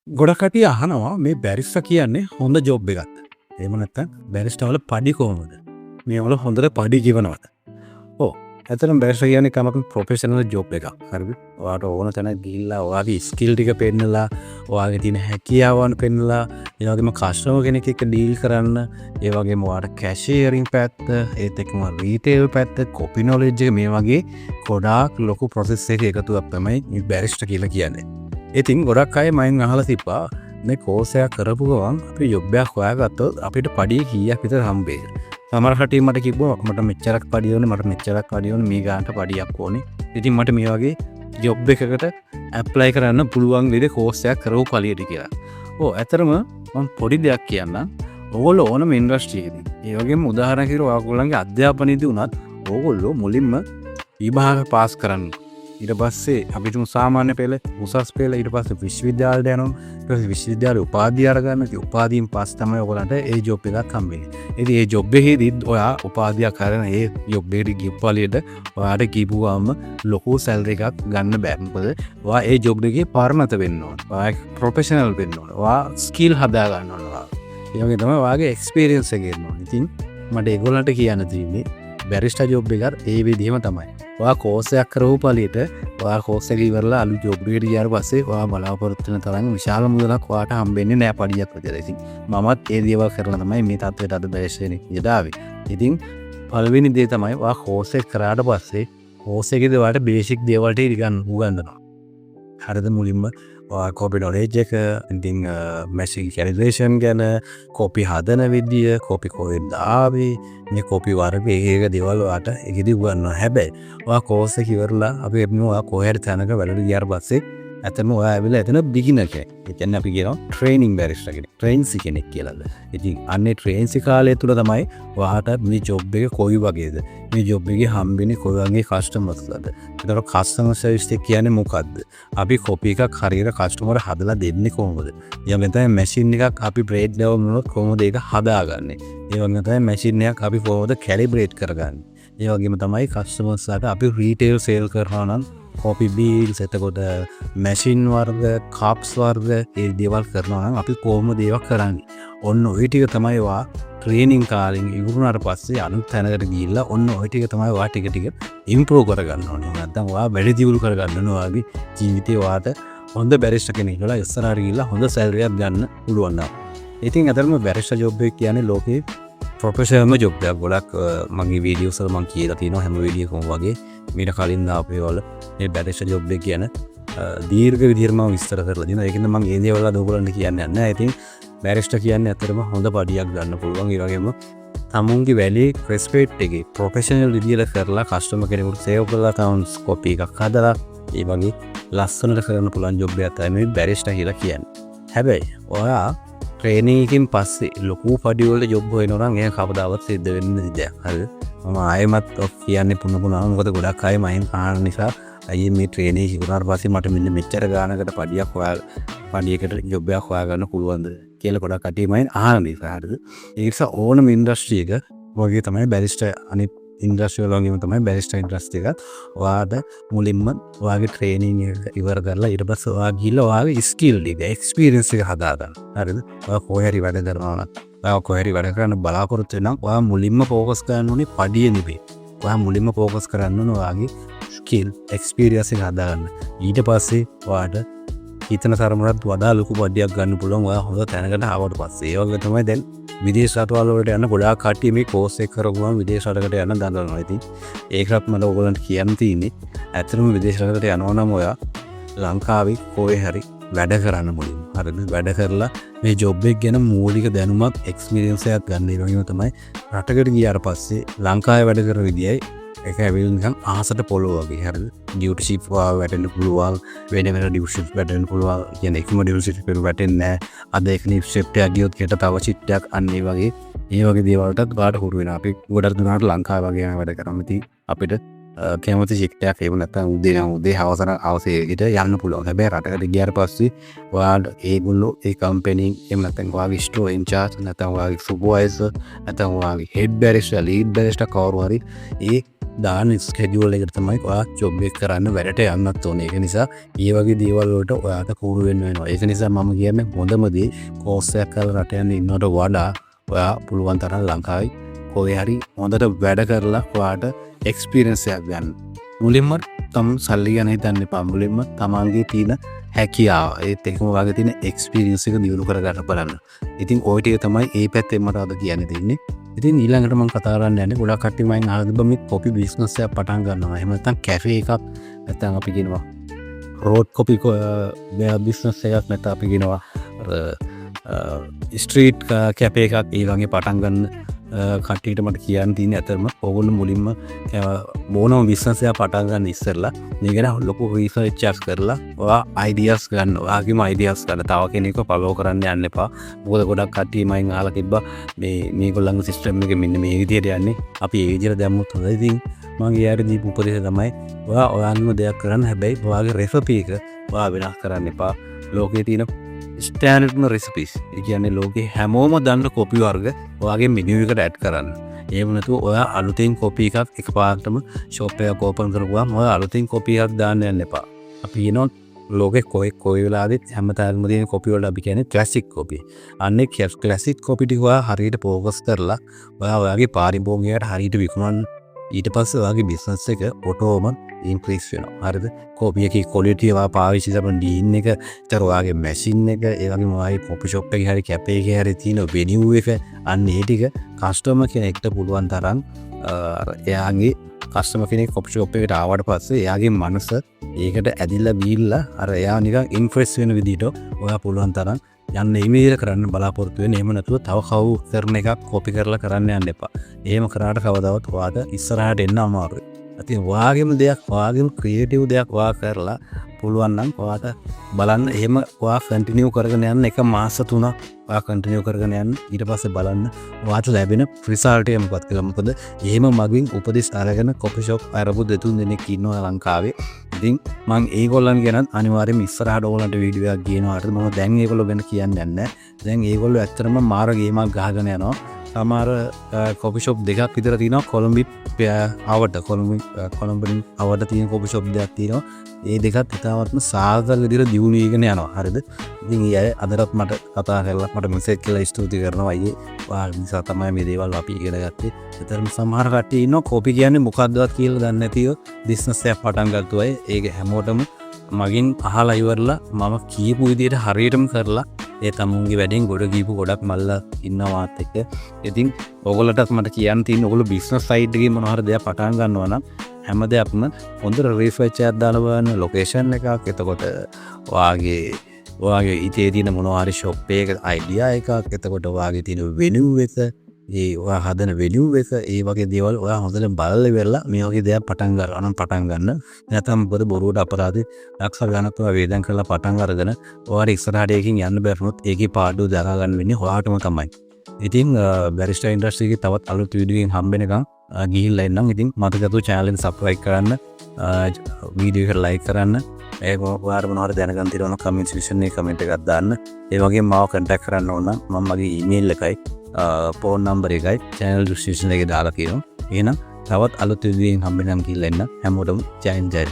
ගොඩක් කටිය අහනවා මේ බැරිස්ටා කියන්නේ හොඳ ජොබ් එකක්ද? එහෙම නැත්නම් බැරිස්ටා වල පඩි කොහොමද? මේවල හොඳට පඩි ගෙවනවද? ඔව්. ඇත්තටම බැරිස්ටා කියන්නේ කමක ප්‍රොෆෙෂනල් ජොබ් එකක්. හරිද? ඔයාට ඕන තැනක ගිහිල්ලා ඔයාගේ ස්කිල් ටික පෙන්නලා, ඔයාගේ තියෙන හැකියාවන් පෙන්නලා, ඒ වගේම කස්ටමර් කෙනෙක් එක්ක ඩීල් කරන්න, ඒ වගේම ඔයාට කැෂියරින් පැත්ත, ඒත් එක්කම රීටේල් පැත්ත, කොපි නොලෙජ් එක මේ වගේ ගොඩාක් ලොකු ප්‍රොසෙස් එකක එකතුවක් තමයි මේ බැරිස්ටා කියලා කියන්නේ. ඉතින් ගොඩක් අය මයින් අහලා තිබ්බා මේ කෝස් එක කරපු ගමන් අපි ජොබ් එකක් හොයාගත්තොත් අපිට පඩිය කීයක් විතර හම්බෙයිද? සමහර කට්ටිය මට කිව්වා මට මෙච්චරක් පඩිය ඕනේ, මට මෙච්චරක් පඩිය ඕනේ, මේ ගානට පඩියක් ඕනේ. ඉතින් මට මේ වගේ ජොබ් එකකට ඇප්ලයි කරන්න පුළුවන් විදිහේ කෝස් එකක් කරවු පළියට කියලා. ඔව් ඇත්තටම මම පොඩි දෙයක් කියන්නම්. ඕගොල්ලෝ ඕනම ඉන්ඩස්ට්‍රියේදී ඒ වගේම උදාහරණයක් විදිහට ඔයගොල්ලන්ගේ අධ්‍යාපනයේදී උනත් ඕගොල්ලෝ මුලින්ම විභාග පාස් කරන්න. ඊට පස්සේ අපිට සාමාන්‍ය පෙළ, උසස් පෙළ, ඊට පස්සේ විශ්වවිද්‍යාලයට යනවා. ඊට පස්සේ විශ්වවිද්‍යාලේ උපාධිය අරගන්න. ඒ උපාධියෙන් පස්සේ තමයි ඔයගලන්ට ඒ ජොබ් එකක් හම්බෙන්නේ. ඉතින් ඒ ජොබ් එකේදී ඔයා උපාධියක් අරගෙන ඒ ජොබ් එකට ගිහපුවාලියට ඔයාට කිව්වම ලොකු සැලරි එකක් ගන්න බෑ. මොකද ඔයා ඒ ජොබ් එකේ පාරමත වෙන්න ඕන. ඔයා ප්‍රොෆෙෂනල් වෙන්න ඕන. ඔයා ස්කිල් හදා ගන්න ඕන. ඒ වගේ තමයි ඔයාගේ එක්ස්පීරියන්ස් එක ගන්න ඕන. ඉතින් මට ඒගොල්ලන්ට කියන්න තියෙන්නේ බැරිස්ටා ජොබ් එකත් ඒ විදිහම තමයි. ඔයා කෝස් එකක් කරවපු පළියට ඔයා කෝස් එක ඉවරලා අලුත් ජොබ් එකට ගියාට පස්සේ ඔයා බලාපොරොත්තු වෙන තරම් විශාල මුදලක් ඔයාට හම්බෙන්නේ නැහැ පඩියක් විතර. ඉතින් මමත් ඒ දේවල් කරලා තමයි මේ තත්ත්වයට අද බැරිස්ටා කෙනෙක් ආවේ. ඉතින් පළවෙනි දේ තමයි ඔයා කෝස් එක කරාට පස්සේ කෝස් එකේදී ඔයාට බේසික් දේවල් ටික උගන්වනවා. හරිද? මුලින්ම කොපි නොලෙජ් එක, ඉතින් මැෂින් කැලිබ්‍රේෂන් ගැන, කොපි හදන විදිය, කොපි කොහෙන්ද ආවේ, මේ කොපි වර්ග එක දේවල් ඔයාට ඒකෙදි උගන්වනවා. හැබැයි ඔයා කෝස් එක ඉවරලා අපි එන්න ඔයා කොහෙද තැනක වැඩට ගියාට පස්සේ ඇත්තම ඔයා ඇවිල්ලා එතන බිගිනර් කෙනෙක්. ඒ කියන්නේ අපි කියනවා ට්‍රේනින් බැරිස්ටා කෙනෙක්, ට්‍රේන්සි කෙනෙක් කියලාද. ඉතින් අන්නේ ට්‍රේන්සි කාලය තුල තමයි ඔයාට මේ ජොබ් එක කොයි වගේද, මේ ජොබ් එකේ හම්බෙන්නේ කොයි වගේ කස්ටමර්ස්ලාද. ඒතර කස්ටමර් සර්විස් එක කියන්නේ මොකද්ද? අපි කොපි එකක් හරියට කස්ටමර් හදලා දෙන්නේ කොහොමද? ඊළඟ තමයි මැෂින් එකක් අපි බ්‍රේක් ඩවුන් වුණොත් කොහොමද ඒක හදාගන්නේ? ඒ වගේම තමයි මැෂින් එකක් අපි කොහොමද කැලිබ්‍රේට් කරගන්නේ? ඒ වගේම තමයි කස්ටමර්ස්ලාට අපි රීටේල් සේල් කරනවා නම් කොපි බීල්ස්, එතකොට මැෂින් වර්ග, කාප්ස් වර්ග ඒ දේවල් කරනවා නම් අපි කොහොමද ඒවා කරන්නේ? ඔන්න ඔය ටික තමයි ඔයා ට්‍රේනින් කාලෙන් ඉවරුනාට පස්සේ අලුත් තැනකට ගිහිල්ලා ඔන්න ඔය ටික තමයි ඔයා ටික ටික ඉම්ප්‍රූව් කරගන්න ඕනේ. නැත්නම් ඔයා වැඩි දියුණු කරගන්න ඕනේ ඔයාගේ ජීවිතේ. ඔයාට හොඳ බැරිස්ටා කෙනෙක් වෙලා ඉස්සරහට ගිහිල්ලා හොඳ සැලරියක් ගන්න පුළුවන් නම්. ඉතින් අතරම බැරිස්ටා ජොබ් එක කියන්නේ ලෝකේ ප්‍රොෆෙෂනල්ම ජොබ් එකක්. ගොඩක් මගේ වීඩියෝස් වල මම කියලා තියෙනවා හැම වීඩියෝකම වගේ මීට කලින් දාපු ඒවල මේ බැරිස්ටා ජොබ් එක කියන දීර්ඝ විදිහට මම විස්තර කරලා දෙනවා. ඒකින්ද මම ඒ දේවල් අද ඔයගොල්ලන්ට කියන්නේ නැහැ. ඉතින් බැරිස්ටා කියන්නේ ඇත්තටම හොඳ පඩියක් ගන්න පුළුවන්. ඒ වගේම තමුන්ගේ වැඩේ ක්‍රෙස්පේට් එකේ ප්‍රොෆෙෂනල් විදිහට කරලා කස්ටමර් කෙනෙකුට සේව් කරලා කවුන්ට්ස් කොපි එකක් හදලා ඒ වගේ ලස්සනට කරන්න පුළුවන් ජොබ් එකක් තමයි මේ බැරිස්ටා කියලා කියන්නේ. හැබැයි ඔයා ට්‍රේනින් එකකින් පස්සේ ලොකු පඩි වල ජොබ් හොයනවා නම් ඒක කවදාවත් සිද්ධ වෙන්නේ නැති දෙයක්. හරිද? මම ආයෙමත් කියන්නේ පුන මොකද ගොඩක් අය මයින් කාරණ නිසා අයියේ මේ ට්‍රේනින් ඉවරනාට පස්සේ මට මෙන්න මෙච්චර ගානකට පඩියක් පඩියකට ජොබ් එකක් හොයාගන්න පුළුවන්ද කියලා ගොඩක් කට්ටිය මයින් අහන නිසා. හරිද? ඒ නිසා ඕනම ඉන්ඩස්ට්‍රි එක වගේ තමයි බැරිස්ටා අනිත් ඉන්ඩස්ට්‍රි වල වගේම තමයි බැරිස්ටා ඉන්ඩස්ට්‍රි එකත්. ඔයාට මුලින්ම ඔයාගේ ට්‍රේනින් එක ඉවර කරලා ඊට පස්සේ ඔයා ගිහිල්ලා ඔයාගේ ස්කිල් ටික, එක්ස්පීරියන්ස් එක හදාගන්න. හරිද? ඔයා කොහේ හරි වැඩ කරනවා නම්, ඔයා කොහේ හරි වැඩ කරන්න බලාපොරොත්තු වෙනවා නම් ඔයා මුලින්ම ෆෝකස් කරන්න ඕනේ පඩිය නෙවෙයි. ඔයා මුලින්ම ෆෝකස් කරන්න ඕනේ ඔයාගේ ස්කිල්, එක්ස්පීරියන්ස් එක හදාගන්න. ඊට පස්සේ ඔයාට හිතන තරමට වඩා ලොකු පඩියක් ගන්න පුළුවන් ඔයා හොඳ තැනකට ආවට පස්සේ. ඒ වගේ තමයි දැන් විදේශ රටවල් වලට යන ගොඩාක් කට්ටිය මේ කෝස් එක කරගුවම විදේශ රටකට යන්න දඟලනවා. ඉතින් ඒකත් මම ඔයගොල්ලන්ට කියන්න තියෙන්නේ ඇත්තටම විදේශ රටකට යනවා නම් ඔයා ලංකාවේ කොහේ හරි වැඩ කරන්න මුලින්. හරිද? වැඩ කරලා මේ ජොබ් එක ගැන මූලික දැනුමක්, එක්ස්පීරියන්ස් එකක් ගන්න. ඒ වගේම තමයි රටකට ගියාට පස්සේ ලංකාවේ වැඩ කරන විදියයි ඒක ඇවිල්ලා නිකන් ආසට පොළොව වගේ. හරිද? ඩියුටි ෂිප් වැටෙන්න පුළුවන්, වෙන වෙන ඩියුටි ෂිප් වැටෙන්න පුළුවන්. කියන්නේ එකම ඩියුටි ෂිප් එක වැටෙන්නේ නැහැ. අද එක ෂිප් එකක් ගියොත් හෙට තව ෂිප් එකක් අන්න ඒ වගේ. ඒ වගේ දේවල්ටත් බාට හුරු වෙනවා. අපි ගොඩක් දුරට ලංකාව වගේ වැඩ කරනවා. ඉතින් අපිට කැමති ශික්ටයක් එම නැත්තම් උදේ හවසන අවසේට යන්න පුළුවන්. හැබැයි රටකට ගියාට පස්සේ ඔයාට ඒගොල්ලෝ ඒ කම්පැනි එහෙම නැත්නම් ඔයාගේ ස්ටෝර් ඉන්චාර්ජ් නැත්නම් ඔයාගේ සුපර්වයිසර් නැත්නම් ඔයාගේ හෙඩ් බැරිස්ටර් ලීඩ් බැරිස්ටර් කවුරු හරි ඒ දාන ස්කෙඩියුල් එකට තමයි ඔයා ජොබ් එක කරන්න වැඩට යන්නත් ඕනේ. ඒක නිසා මේ වගේ දේවල් වලට ඔයාට කූරු වෙන්න වෙනවා. ඒක නිසා මම කියන්නේ හොඳම දේ කෝස් එකක් කරලා රට යන්න ඉන්නවට වඩා ඔයා පුළුවන් තරම් ලංකාවේ කොහේ හරි හොඳට වැඩ කරලා ඔයාට එක්ස්පීරියන්ස් එකක් ගන්න. මුලින්ම තම සල්ලි ගැන හිතන්න එපා. මුලින්ම තමන්ගේ තියෙන හැකියාව ඒත් එක්කම ඔයාගේ තියෙන එක්ස්පීරියන්ස් එක දියුණු කරගන්න බලන්න. ඉතින් ওই ටික තමයි මේ පැත්තෙන් මට අද කියන්න දෙන්නේ. ඉතින් ඊළඟට මම කතා කරන්න යන්නේ ගොඩක් කට්ටිය මයින් අහලා තිබ්බා මේ කොපි බිස්නස් එකක් පටන් ගන්නවා. එහෙම නැත්නම් කැෆේ එකක් නැත්නම් අපි කියනවා රෝඩ් කොපි බිස්නස් එකක් නැත්නම් අපි කියනවා ස්ට්‍රීට් කැෆේ එකක් ඒ වගේ පටන් ගන්න කට්ටියට මට කියන්න තියෙන ඇතරම ඔයගොල්ලෝ මුලින්ම මොනම බිස්නස් එකක් පටන් ගන්න ඉස්සෙල්ලා මේ ගැන ලොකු රිසර්ච් එකක් කරලා ඔයා අයිඩියාස් ගන්න. ඔයාගේම අයිඩියාස් ගන්න. තව කෙනෙක්ව ෆලෝ කරන්න යන්න එපා. මොකද ගොඩක් කට්ටිය මයින් අහලා තිබ්බා මේගොල්ලන්ගේ සිස්ටම් එක මෙන්න මේ විදිහට යන්නේ. අපි ඒ විදිහට දැම්මොත් හොඳයි. ඉතින් මම ඊයර දීපු උපදේශය තමයි ඔයා ඔයාගේම දෙයක් කරන්න. හැබැයි ඔයාගේ රෙසිපි එක ඔයා වෙනස් කරන්න එපා. ලෝකේ තියෙන ස්ටෑන්ඩඩ්ම රෙසිපිස්. ඒ කියන්නේ ලෝකේ හැමෝම දන්න කොපි වර්ග ඔයාගේ මෙනු එකට ඇඩ් කරන්න. එහෙම නැතුව ඔයා අලුතෙන් කොපි එකක් එකපාරටම ෂොප් එකක් ඕපන් කරපුවාම ඔයා අලුතෙන් කොපි එකක් දාන්න යන්න එපා. අපි කියනවා ලෝකේ කොයි වෙලාවෙත් හැමතැනම තියෙන කොපි වලට අපි කියන්නේ ක්ලාසික් කොපි. අන්නේ ක්ලාසික් කොපි ටික ඔයා හරියට ફોකස් කරලා ඔයා ඔයාගේ පාරිභෝගිකයට හරියට විකුණන්න. ඊට පස්සේ ඔයාගේ බිස්නස් එක ඔටෝම ඉන්ක්‍රීස් වෙනවා. හරිද? කොපි එකේ ක්වොලිටි ඔයා පාවිච්චි කරන ඩීන් එක, ඊට ඔයාගේ මැෂින් එක, ඒ වගේම ඔයාගේ කොපි ෂොප් එකේ හරි කැෆේ එකේ හරි තියෙන වෙනියු එක, අන්න ඒ ටික කස්ටමර් කෙනෙක්ට පුළුවන් තරම් එයාගේ කස්ටමර් කෙනෙක් කොපි ෂොප් එකට ආවට පස්සේ එයාගේ මනස ඒකට ඇදිලා බීලා අර එයා නිකන් ඉන්ෆ්‍රෙස් වෙන විදිහට ඔයා පුළුවන් තරම් යන්න ඉමේල් කරන්න බලාපොරොත්තු වෙන. එහෙම නැතුව තව කවු කරන එකක් කොපි කරලා කරන්න යන්න එපා. එහෙම කරාට කවදාවත් ඔයාට ඉස්සරහට එන්න අමාරුයි. ඉතින් ඔයාගේම දෙයක්, ඔයාගේම ක්‍රියේටිව් දෙයක් ඔයා කරලා පුළුවන් නම් ඔයාට බලන්න. එහෙම ඔයා කන්ටිනියු කරගෙන යන්න එක මාස 3ක් ඔයා කන්ටිනියු කරගෙන යන්න. ඊට පස්සේ බලන්න ඔයාට ලැබෙන රිසල්ට් එක මොකක්ද කියලා. මොකද එහෙම මගින් උපදෙස් අරගෙන කොපි ෂොප් අරපු දෙතුන් දෙනෙක් ඉන්නවා ලංකාවේ. ඉතින් මම ඒගොල්ලන් ගැන අනිවාර්යයෙන්ම ඉස්සරහට ඕලන්ට වීඩියෝ එකක් ගේනවා. මම දැන් ඒගොල්ලෝ ගැන කියන්නේ නැහැ. දැන් ඒගොල්ලෝ ඇත්තටම මාර ගේමක් ගහගෙන යනවා. සමහර කොපි ෂොප් දෙකක් විතර තියෙනවා. කොළඹ අවට තියෙන කොපි ෂොප් දෙකක් තියෙනවා. ඒ දෙකත් ඉතාමත්ම සාර්ථක විදිහට දියුණු වෙගෙන යනවා. හරිද? ඉතින් ඒ අය අදටත් මට කතා කරලා මට මෙසේජ් කරලා ස්තුති කරනවා. අයියේ ඔයාලා නිසා තමයි මේ දේවල් අපි ඉගෙන ගත්තේ. ඒතරම් සමහර කට්ටිය ඉන්නවා කොපි කියන්නේ මොකක්දවත් කියලා දන්නේ නැතිව බිස්නස් එකක් පටන් ගත්ත අය. ඒක හැමෝටම මගින් අහලා ඉවරලා මම කියපු විදිහට හරියටම කරලා ඒ තමුන්ගේ වැඩෙන් ගොඩ ගිහපු ගොඩක් මල්ලා ඉන්නවාත් එක්ක. ඉතින් ඔයගොල්ලටත් මට කියන්න තියෙන ඔයගොල්ලෝ බිස්නස් සයිඩ් එකේ මොනවා හරි දෙයක් පටන් ගන්නවා නම් හැම දෙයක්ම හොඳට රිසර්ච් එකක් දාලා බලන්න. ලොකේෂන් එකක්, එතකොට ඔයාගේ ඉතේ තියෙන මොනවා හරි ෂොප් එකක අයිඩියා එකක්, එතකොට ඔයාගේ තියෙන වෙනියු එක, ඒ ඔයා හදන වෙනියු එක, ඒ වගේ දේවල් ඔයා හොඳට බලලා ඉවරලා මේ වගේ දෙයක් පටන් ගන්න. නැත්නම් මොකද බොරුවට අපරාධේ ලක්ෂ ගණනක් ඔයා වේදන් කරලා පටන් අරගෙන ඔයාලා ඉස්සරහට එකකින් යන්න බැරිනොත් ඒකේ පාඩුව දරා ගන්න වෙන්නේ ඔයාටම තමයි. ඉතින් බැරිස්ටර් ඉන්ඩස්ට්‍රි එකේ තවත් අලුත් වීඩියෝ එකකින් හම්බෙනකම් ගිහිල්ලා එන්නම්. ඉතින් මතකතු channel එක subscribe කරන්න, වීඩියෝ එක like කරන්න. ඒක ඔයාලා මොනවද දැනගන්න තියෙනවා නම් comment section එකේ comment එකක් දාන්න. ඒ වගේම මාව contact කරන්න ඕන නම් මම මගේ email එකයි phone number එකයි channel description එකේ දාලා තියෙනවා. එහෙනම් තවත් අලුත් වීඩියෝ එකකින් හම්බෙනකම් ගිහිල්ලා එන්න. හැමෝටම ජය ජය.